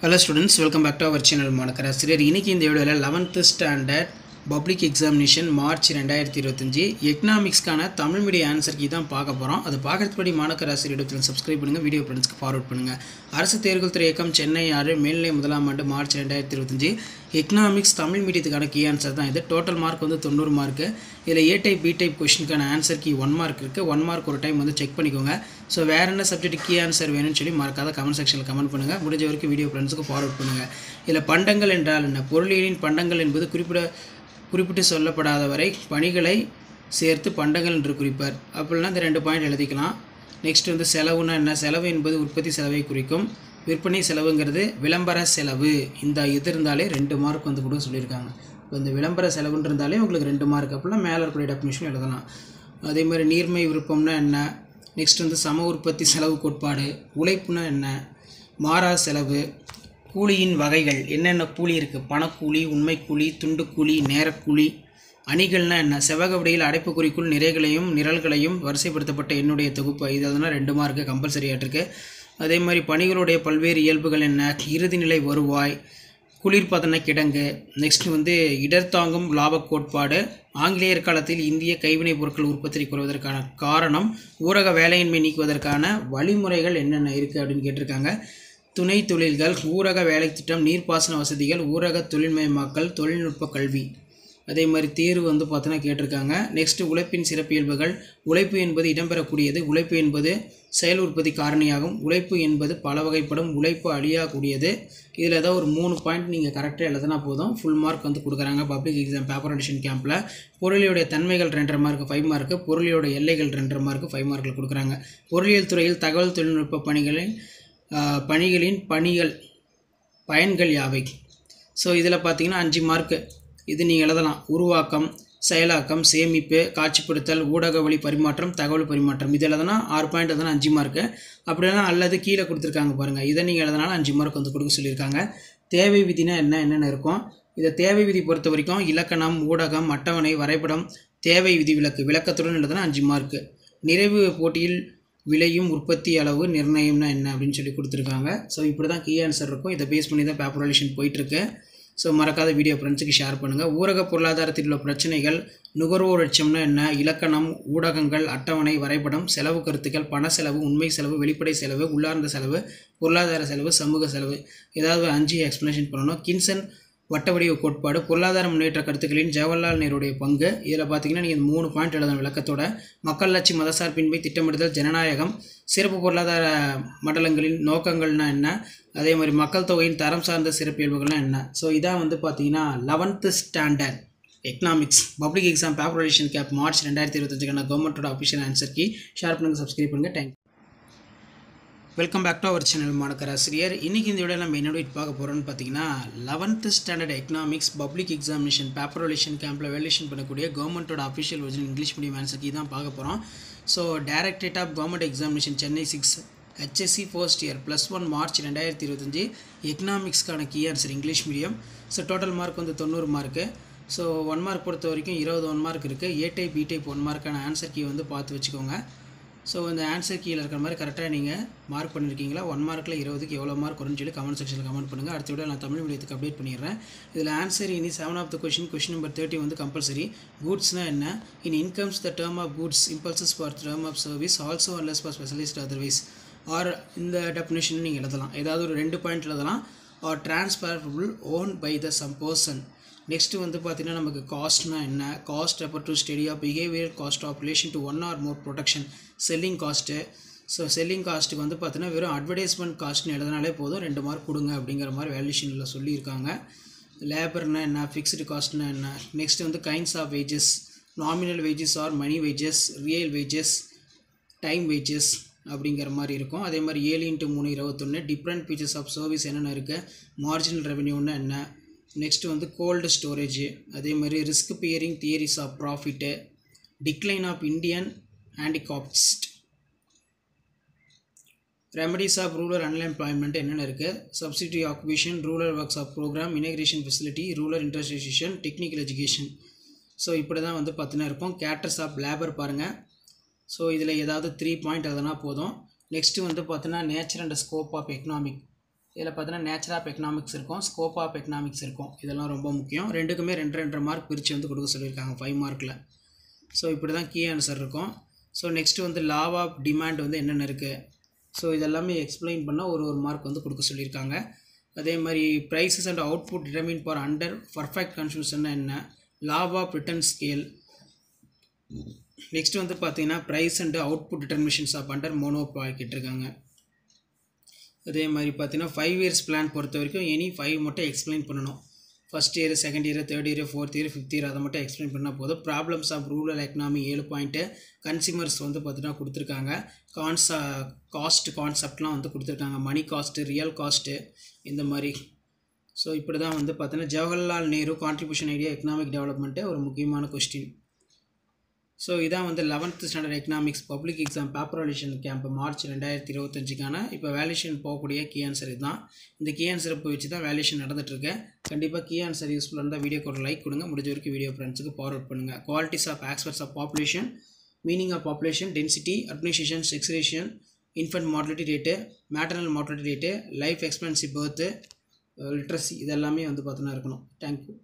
Hello students, welcome back to our channel. மாணக்கராசிரியர் இன்னைக்கு இந்த வீடியோல 11th standard public examination March 2025 எகனாமிக்ஸ்க்கான தமிழ் மீடியம் ஆன்சர் கீ தான் பார்க்க போறோம். அது பார்க்கிறதுக்கு மாணக்கராசிரியர் சப்ஸ்கிரைப் பண்ணுங்க, வீடியோ ஃப்ரெண்ட்ஸ்க்கு ஃபார்வர்ட் பண்ணுங்க. அரசு தேர்வுகள் துறை இயக்கம் சென்னை 6 மேல்நிலை முதலாம் ஆண்டு மார்ச் 2025 எகனாமிக்ஸ் தமிழ் மீடியத்துக்கான கீ ஆன்சர் தான் இது. டோட்டல் மார்க் வந்து 90 மார்க். இதில் ஏ டைப் பி டைப் கொஸ்டினுக்கான ஆன்சர் கீ 1 மார்க் இருக்குது. 1 மார்க் ஒரு டைம் வந்து செக் பண்ணிக்கோங்க. ஸோ வேறு என்ன சப்ஜெக்ட் கீ ஆன்சர் வேணும்னு சொல்லி மறக்காத கமெண்ட் செக்ஷனில் கமெண்ட் பண்ணுங்கள். முடிஞ்ச வரைக்கும் வீடியோ ஃப்ரெண்ட்ஸுக்கு ஃபார்வர்ட் பண்ணுங்கள். இதில் பண்டங்கள் என்றால் என்ன? பொருளியலின் பண்டங்கள் என்பது குறிப்பிட்டு சொல்லப்படாத வரை பணிகளை சேர்த்து பண்டங்கள் என்று குறிப்பார். அப்படின்னா இந்த 2 பாயிண்ட் எழுதிக்கலாம். நெக்ஸ்ட் வந்து செலவுன்னா என்ன? செலவு என்பது உற்பத்தி செலவை குறிக்கும். விற்பனை செலவுங்கிறது விளம்பர செலவு. இந்த இது இருந்தாலே 2 மார்க் வந்து கூட சொல்லியிருக்காங்க. இப்போ இந்த விளம்பர செலவுன்னு இருந்தாலே உங்களுக்கு 2 மார்க். அப்படின்னா மேலே இருக்கக்கூடிய டெஃபினிஷன் எழுதலாம். அதே மாதிரி நீர்மை விருப்பம்னா என்ன? நெக்ஸ்ட் வந்து சம உற்பத்தி செலவு கோட்பாடு. உழைப்புனா என்ன? மாறா செலவு. கூலியின் வகைகள் என்னென்ன கூலி இருக்குது? பணக்கூலி, உண்மை கூலி, துண்டு கூலி, நேரக்கூலி. அணிகள்னா என்ன? செவ்வக வடிவில் அடைப்புக்குறிக்குள் நிறைகளையும் நிரல்களையும் வரிசைப்படுத்தப்பட்ட என்னுடைய தொகுப்பு. இது அதனால் 2 மார்க்கு கம்பல்சரியாக இருக்குது. அதே மாதிரி பணிகளுடைய பல்வேறு இயல்புகள் என்ன? இறுதிநிலை வருவாய், குளிர்பதன கிடங்கு. நெக்ஸ்ட் வந்து இடர்தாங்கும் லாப கோட்பாடு. ஆங்கிலேயர் காலத்தில் இந்திய கைவினைப் பொருட்கள் உற்பத்தி குறைவதற்கான காரணம், ஊரக வேலையின்மை நீக்குவதற்கான வழிமுறைகள் என்னென்ன இருக்குது அப்படின்னு கேட்டிருக்காங்க. துணை தொழில்கள், ஊரக வேலை திட்டம், நீர்ப்பாசன வசதிகள், ஊரக தொழில்மயமாக்கல், தொழில்நுட்ப கல்வி. அதே மாதிரி தேர்வு வந்து பார்த்தோன்னா கேட்டிருக்காங்க. நெக்ஸ்ட்டு உழைப்பின் சிறப்பியல்புகள். உழைப்பு என்பது இடம்பெறக்கூடியது. உழைப்பு என்பது செயல் உற்பத்தி காரணியாகும். உழைப்பு என்பது பல வகைப்படும். உழைப்பு அழியக்கூடியது. இதில் ஏதாவது ஒரு 3 பாயிண்ட் நீங்கள் கரெக்டாக எழுதினா போதும். ஃபுல் மார்க் வந்து கொடுக்குறாங்க பப்ளிக் எக்ஸாம் பேப்பர் எடிஷன் கேம்பில். பொருளியோடைய தன்மைகள் 2.5 மார்க் 5 மார்க்கு. பொருளியோட எல்லைகள் 2.5 மார்க் 5 மார்க்கில் கொடுக்குறாங்க. பொருளியல் துறையில் தகவல் தொழில்நுட்ப பணிகளின் பயன்கள் யாவை? ஸோ இதில் பார்த்தீங்கன்னா 5 மார்க்கு. இது நீங்கள் எழுதலாம். உருவாக்கம், செயலாக்கம், சேமிப்பு, காட்சிப்படுத்தல், ஊடக வழி பரிமாற்றம், தகவல் பரிமாற்றம். இது எழுதுனா 6 பாயிண்ட் எழுதுனா 5 மார்க்கு. அப்படின்னா அல்லது கீழே கொடுத்துருக்காங்க பாருங்கள். இதை நீங்கள் எழுதுனாலும் 5 மார்க் வந்து கொடுக்க சொல்லியிருக்காங்க. தேவை விதினா என்னென்ன இருக்கும்? இதை தேவை விதி பொறுத்த வரைக்கும் இலக்கணம், ஊடகம், அட்டவணை, வரைபடம், தேவை விதி விளக்கத்துடன் எழுதுனா 5 மார்க்கு. நிறைவு போட்டியில் விலையும் உற்பத்தி அளவு நிர்ணயம்னா என்ன அப்படின்னு சொல்லி கொடுத்துருக்காங்க. ஸோ இப்படி தான் கீ ஆன்சர் இருக்கும். இதை பேஸ் பண்ணி தான் பேப்பர் எடிஷன் போயிட்டுருக்கு. ஸோ மறக்காத வீடியோ ஃப்ரெண்ட்ஸுக்கு ஷேர் பண்ணுங்கள். ஊரக பொருளாதாரத்தில் உள்ள பிரச்சனைகள். நுகர்வோர் லட்சம்னா என்ன? இலக்கணம், ஊடகங்கள், அட்டவணை, வரைபடம், செலவு கருத்துக்கள், பண செலவு, உண்மை செலவு, வெளிப்படை செலவு, உள்ளார்ந்த செலவு, பொருளாதார செலவு, சமூக செலவு. ஏதாவது 5 எக்ஸ்ப்ளனேஷன் பண்ணணும். கின்சன் வட்ட வடிவ கோட்பாடு. பொருளாதார முன்னேற்ற கருத்துக்களின் ஜவஹர்லால் நேருடைய பங்கு. இதில் பார்த்தீங்கன்னா நீங்கள் 3 பாயிண்ட் எழுதணும் விளக்கத்தோட. மக்களாட்சி, மதசார்பின்மை, திட்டமிடுதல், ஜனநாயகம். சிறப்பு பொருளாதார மண்டலங்களின் நோக்கங்கள்னா என்ன? அதே மாதிரி மக்கள் தொகையின் தரம் சார்ந்த சிறப்பியல்புகள்னா என்ன? ஸோ இதான் வந்து பார்த்தீங்கன்னா 11th standard economics public exam paper edition camp March 2025 கவர்மெண்ட்டோட அஃபிஷியல் ஆன்சர் கீ. ஷேர் பண்ணுங்கள், சப்ஸ்கிரைப் பண்ணுங்கள். Thank you. Welcome back to our channel மாணக்கராசிரியர். இன்றைக்கி இந்த வீடியோ நம்ம என்னோட பார்க்க போகிறோன்னு பார்த்தீங்கன்னா 11th standard economics public examination paper edition கேம்பில் வேல்யூஷன் பண்ணக்கூடிய கவர்மெண்ட்டோட official original English medium answer key தான் பார்க்க போகிறோம். So directorate of government examination Chennai 6 HSC first year +1 March 2025 எக்கனாமிக்ஸ்க்கான key answer English medium. So total mark வந்து 90 மார்க்கு. ஸோ 1 மார்க் பொறுத்த வரைக்கும் 21 mark இருக்குது. ஏ டைப் பி டைப் 1 மார்க்கான ஆன்சர் கீ வந்து பார்த்து வச்சுக்கோங்க. ஸோ இந்த ஆன்சர் கீழே இருக்கிற மாதிரி கரெக்டாக நீங்கள் மார்க் பண்ணியிருக்கீங்களா? 1 மார்க்கில் 20க்கு எவ்வளோ மார்க் வரும்னு சொல்லி கமெண்ட் செக்ஷனில் கமெண்ட் பண்ணுங்கள். அடுத்த விட நான் தமிழ் மீடியத்துக்கு அப்டேட் பண்ணிடுறேன். இதில் ஆன்சர் இனி 7 ஆஃப் த கொஷின் நம்பர் 30 வந்து கம்பல்சரி. கூட்ஸ்னால் என்ன? In incomes the term of goods impulses for term of service also unless for specialist otherwise. Or இந்த டெஃபினேஷன் நீங்கள் எழுதலாம். ஏதாவது ஒரு 2 பாயிண்ட் எழுதலாம். Or transferable own by the sum person. Next வந்து பார்த்திங்கன்னா நமக்கு காஸ்ட்னா என்ன? Cost refer to study of behaviour cost of relation to 1 or more production. Selling cost. So selling காஸ்ட்டுக்கு வந்து பார்த்தீங்கன்னா வெறும் அட்வர்டைஸ்மெண்ட் காஸ்ட்னு எழுதினாலே போதும் 2 மார்க் கொடுங்க அப்படிங்கிற மாதிரி வேல்யூஷனில் சொல்லியிருக்காங்க. லேபர்னா என்ன? ஃபிக்ஸ்டு காஸ்ட்னா என்ன? நெக்ஸ்ட் வந்து kinds of wages. Nominal wages or money wages, real wages, time wages அப்படிங்கிற மாதிரி இருக்கும். அதே மாதிரி 7 × 3 21. டிஃப்ரெண்ட் ஃபீச்சர்ஸ் ஆஃப் சர்வீஸ் என்னென்ன இருக்குது? மார்ஜினல் ரெவென்யூன்னா என்ன? நெக்ஸ்ட்டு வந்து கோல்டு ஸ்டோரேஜ். அதே மாதிரி risk bearing theories of profit, decline of Indian handicrafts, remedies of rural unemployment என்னென்ன இருக்குது? Subsidy occupation, rural works of programme, integration facility, rural interstation, technical education. So இப்படி தான் வந்து பார்த்தீங்கன்னா இருக்கும். கேரக்டர்ஸ் ஆஃப் லேபர் பாருங்கள். ஸோ இதில் ஏதாவது 3 பாயிண்ட் எதனா போதும். நெக்ஸ்ட்டு வந்து பார்த்தீங்கன்னா nature and scope of economic இதில் பார்த்தீங்கன்னா நேச்சர் ஆஃப் எக்கனாமிக்ஸ் இருக்கும், ஸ்கோப் ஆஃப் எக்கனாமிக்ஸ் இருக்கும். இதெல்லாம் ரொம்ப முக்கியம். ரெண்டுக்குமே 2 மார்க் பிரித்து வந்து கொடுக்க சொல்லியிருக்காங்க 5 மார்க்கில். ஸோ இப்படி தான் கீ ஆன்சர் இருக்கும். ஸோ நெக்ஸ்ட்டு வந்து லா ஆஃப் டிமாண்ட் வந்து என்னென்ன இருக்குது, ஸோ இதெல்லாமே எக்ஸ்பிளைன் பண்ணால் ஒரு மார்க் வந்து கொடுக்க சொல்லியிருக்காங்க. அதே மாதிரி prices and output determine for under perfect competition என்ன, law of return scale. Next வந்து பார்த்தீங்கன்னா price and output determinations of under monopoly கேட்டிருக்காங்க. அதே மாதிரி பார்த்தீங்கன்னா 5 இயர்ஸ் பிளான் பொறுத்த வரைக்கும் எனி 5 மட்டும் எக்ஸ்பிளைன் பண்ணணும். First year, second year, third year, fourth year, fifth year அதை மட்டும் எக்ஸ்பிளைன் பண்ணால் போதும். Problems of rural economy 7 point, consumers வந்து பார்த்தீங்கன்னா கொடுத்துருக்காங்க. காஸ்ட் கான்செப்ட்லாம் வந்து கொடுத்துருக்காங்க, மணி காஸ்ட்டு, ரியல் காஸ்ட்டு இந்த மாதிரி. ஸோ இப்படி தான் வந்து பார்த்தீங்கன்னா Jawaharlal Nehru contribution idea economic development ஒரு முக்கியமான கொஸ்டின். ஸோ இதான் வந்து 11th standard economics public exam paper valuation camp March 2025க்கான இப்போ வேல்யூஷன் போகக்கூடிய கீ ஆன்சர் இதுதான். இந்த கீ ஆன்சரை போய் வச்சு தான் வேல்யூஷன் நடந்துகிட்ருக்கு. கண்டிப்பாக கீ ஆன்சர் யூஸ்ஃபுல்லாக இருந்தால் வீடியோக்கு ஒரு லைக் கொடுங்க, முடிஞ்ச வரைக்கும் வீடியோ ஃப்ரெண்ட்ஸுக்கு ஃபார்வர்ட் பண்ணுங்கள். Qualities of aspects of population, meaning of population, density, urbanisation, sex ratio, infant mortality rate, maternal mortality rate, life expensive birth, literacy இதெல்லாமே வந்து பார்த்தோன்னா இருக்கணும். தேங்க்யூ.